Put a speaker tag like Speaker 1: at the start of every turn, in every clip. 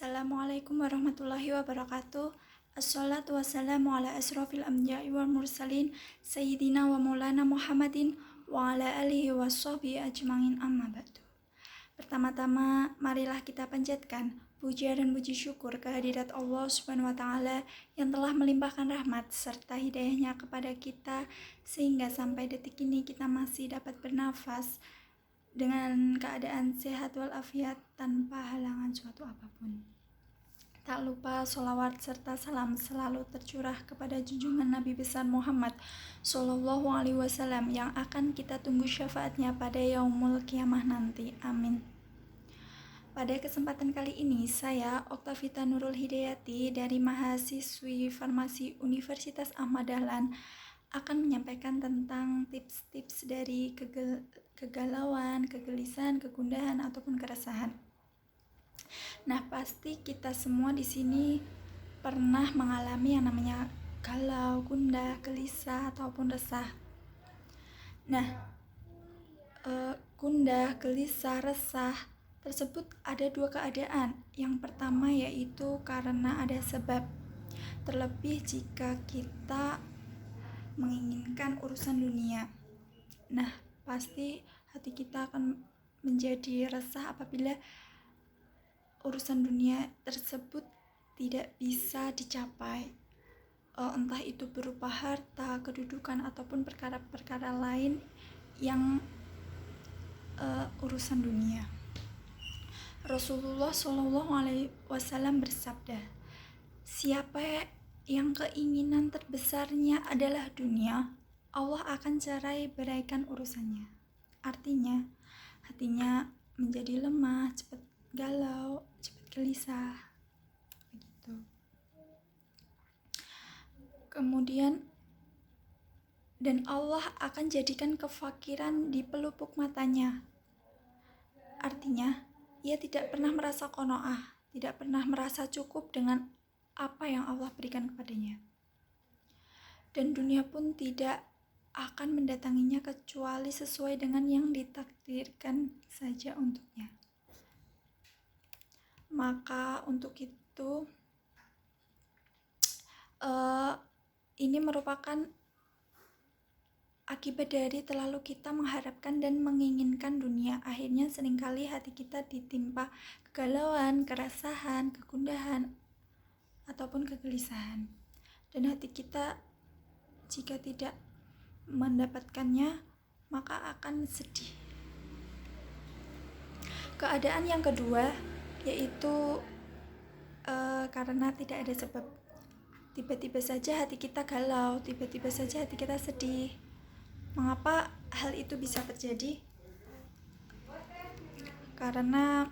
Speaker 1: Assalamualaikum warahmatullahi wabarakatuh. Assalatu wassalamu ala asrofil anbiya'i wal mursalin Sayyidina wa maulana Muhammadin wa ala alihi wa sahbihi ajma'in amma ba'du. Pertama-tama, marilah kita panjatkan puja dan puji syukur kehadirat Allah Subhanahu wa Ta'ala yang telah melimpahkan rahmat serta hidayahnya kepada kita sehingga sampai detik ini kita masih dapat bernafas dengan keadaan sehat walafiat tanpa halangan suatu apapun. Tak lupa sholawat serta salam selalu tercurah kepada junjungan Nabi besar Muhammad Sallallahu Alaihi Wasallam yang akan kita tunggu syafaatnya pada yaumul kiamah nanti. Amin. Pada kesempatan kali ini, saya Oktavita Nurul Hidayati dari mahasiswi Farmasi Universitas Ahmad Dahlan akan menyampaikan tentang tips-tips dari kegalauan, kegelisahan, kegundahan ataupun keresahan. Nah, pasti kita semua di sini pernah mengalami yang namanya galau, gundah, gelisah ataupun resah. Nah, gundah, gelisah, resah tersebut ada dua keadaan. Yang pertama yaitu karena ada sebab. Terlebih jika kita menginginkan urusan dunia. Nah, pasti hati kita akan menjadi resah apabila urusan dunia tersebut tidak bisa dicapai. Entah itu berupa harta, kedudukan ataupun perkara-perkara lain yang urusan dunia. Rasulullah Shallallahu Alaihi Wasallam bersabda, siapa yang keinginan terbesarnya adalah dunia, Allah akan cerai beraikan urusannya. Artinya, hatinya menjadi lemah, cepat galau, cepat gelisah, begitu. Kemudian, dan Allah akan jadikan kefakiran di pelupuk matanya. Artinya, ia tidak pernah merasa qanaah, tidak pernah merasa cukup dengan apa yang Allah berikan kepadanya. Dan dunia pun tidak akan mendatanginya kecuali sesuai dengan yang ditakdirkan saja untuknya. Maka untuk itu ini merupakan akibat dari terlalu kita mengharapkan dan menginginkan dunia. Akhirnya seringkali hati kita ditimpa kegalauan, keresahan, kegundahan ataupun kegelisahan. Dan hati kita jika tidak mendapatkannya maka akan sedih. Keadaan yang kedua yaitu karena tidak ada sebab. Tiba-tiba saja hati kita galau, tiba-tiba saja hati kita sedih. Mengapa hal itu bisa terjadi? Karena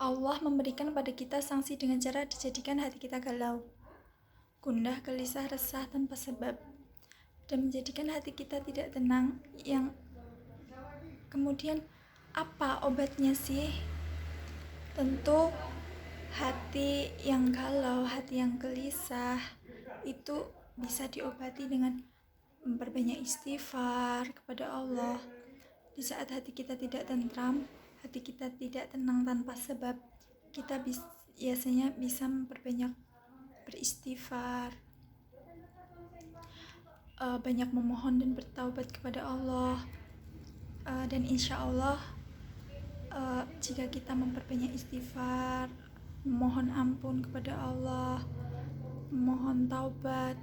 Speaker 1: Allah memberikan pada kita sanksi dengan cara dijadikan hati kita galau, gundah, gelisah, resah tanpa sebab, dan menjadikan hati kita tidak tenang. Yang kemudian apa obatnya sih? Tentu hati yang galau, hati yang gelisah itu bisa diobati dengan memperbanyak istighfar kepada Allah. Di saat hati kita tidak tentram, hati kita tidak tenang tanpa sebab, kita biasanya bisa memperbanyak beristighfar, banyak memohon dan bertaubat kepada Allah. Dan insya Allah jika kita memperbanyak istighfar, memohon ampun kepada Allah, memohon taubat,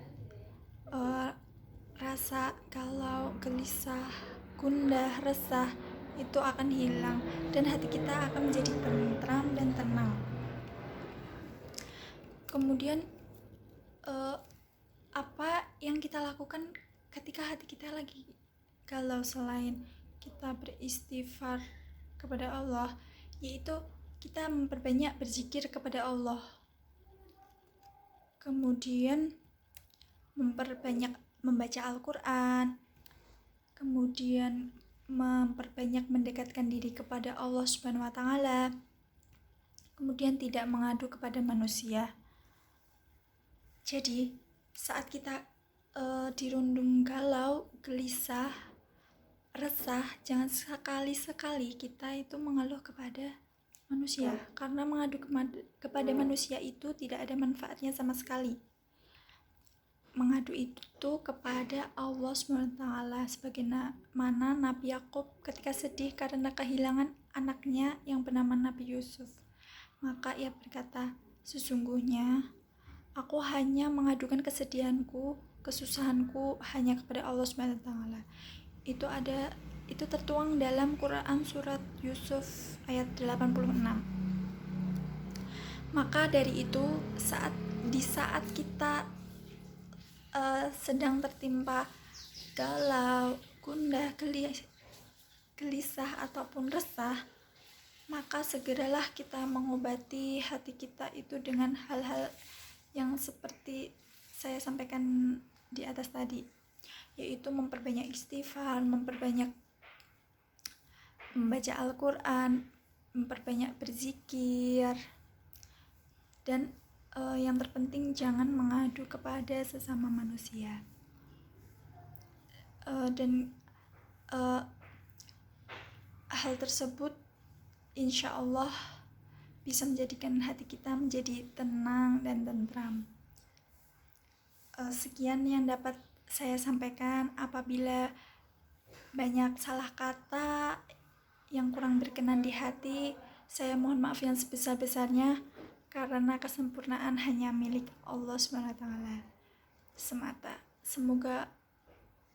Speaker 1: rasa galau, gelisah, gundah, resah itu akan hilang dan hati kita akan menjadi tentram dan tenang. Kemudian apa yang kita lakukan ketika hati kita lagi galau selain kita beristighfar kepada Allah, yaitu kita memperbanyak berzikir kepada Allah. Kemudian memperbanyak membaca Al-Quran, kemudian memperbanyak mendekatkan diri kepada Allah Subhanahu wa Ta'ala, kemudian tidak mengadu kepada manusia. Jadi saat kita dirundung galau, gelisah, resah, jangan sekali-sekali kita itu mengeluh kepada manusia, karena mengadu kepada manusia itu tidak ada manfaatnya sama sekali. Mengadu itu kepada Allah SWT, sebagaimana Nabi Yakub ketika sedih karena kehilangan anaknya yang bernama Nabi Yusuf. Maka ia berkata, sesungguhnya aku hanya mengadukan kesedihanku, kesusahanku hanya kepada Allah SWT. Itu tertuang dalam Quran surat Yusuf ayat 86. Maka dari itu, di saat kita sedang tertimpa galau, gundah, gelisah ataupun resah, maka segeralah kita mengobati hati kita itu dengan hal-hal yang seperti saya sampaikan di atas tadi, yaitu memperbanyak istighfar, memperbanyak membaca Al-Quran, memperbanyak berzikir, dan yang terpenting jangan mengadu kepada sesama manusia. Hal tersebut insya Allah bisa menjadikan hati kita menjadi tenang dan tentram. Sekian yang dapat saya sampaikan. Apabila banyak salah kata yang kurang berkenan di hati, saya mohon maaf yang sebesar-besarnya, karena kesempurnaan hanya milik Allah SWT semata. Semoga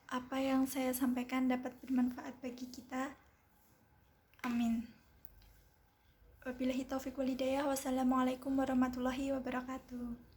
Speaker 1: apa yang saya sampaikan dapat bermanfaat bagi kita. Amin. Wabillahi taufiq wal hidayah. Wassalamualaikum warahmatullahi wabarakatuh.